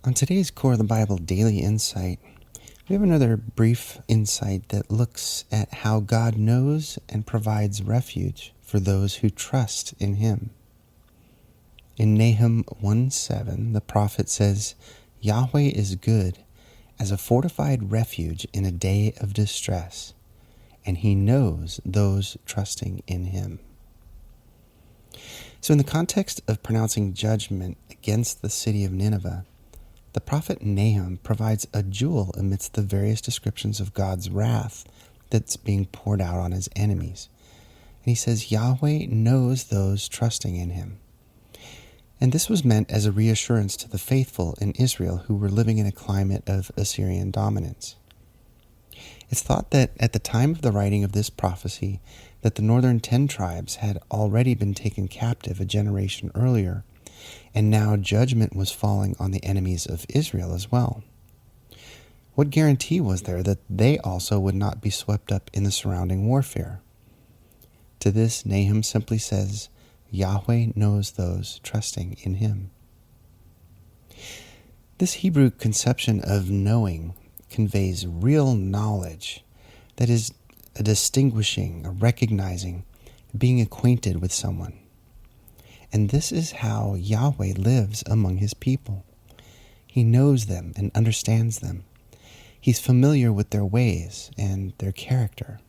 On today's Core of the Bible Daily Insight, we have another brief insight that looks at how God knows and provides refuge for those who trust in Him. In Nahum 1:7, the prophet says, "Yahweh is good, as a fortified refuge in a day of distress, and He knows those trusting in Him." So in the context of pronouncing judgment against the city of Nineveh, the prophet Nahum provides a jewel amidst the various descriptions of God's wrath that's being poured out on His enemies. And he says, Yahweh knows those trusting in Him. And this was meant as a reassurance to the faithful in Israel who were living in a climate of Assyrian dominance. It's thought that at the time of the writing of this prophecy, that the northern 10 tribes had already been taken captive a generation earlier, and now judgment was falling on the enemies of Israel as well. What guarantee was there that they also would not be swept up in the surrounding warfare? To this, Nahum simply says, Yahweh knows those trusting in Him. This Hebrew conception of knowing conveys real knowledge, that is, a distinguishing, a recognizing, being acquainted with someone. And this is how Yahweh lives among His people. He knows them and understands them. He's familiar with their ways and their character.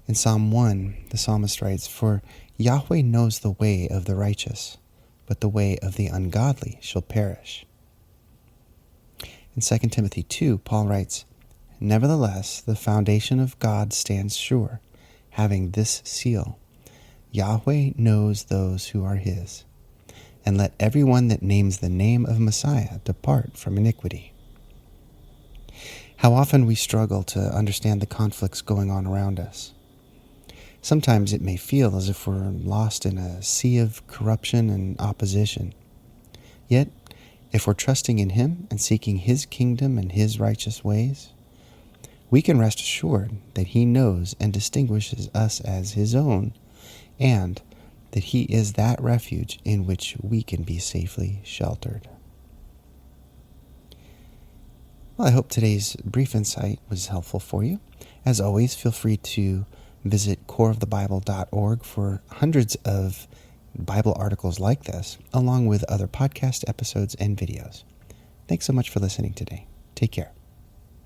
In Psalm 1, the psalmist writes, "For Yahweh knows the way of the righteous, but the way of the ungodly shall perish." In 2 Timothy 2, Paul writes, "Nevertheless, the foundation of God stands sure, having this seal, Yahweh knows those who are His, and let everyone that names the name of Messiah depart from iniquity." How often we struggle to understand the conflicts going on around us. Sometimes it may feel as if we're lost in a sea of corruption and opposition. Yet, if we're trusting in Him and seeking His kingdom and His righteous ways, we can rest assured that He knows and distinguishes us as His own, and that He is that refuge in which we can be safely sheltered. Well, I hope today's brief insight was helpful for you. As always, feel free to visit coreofthebible.org for hundreds of Bible articles like this, along with other podcast episodes and videos. Thanks so much for listening today. Take care.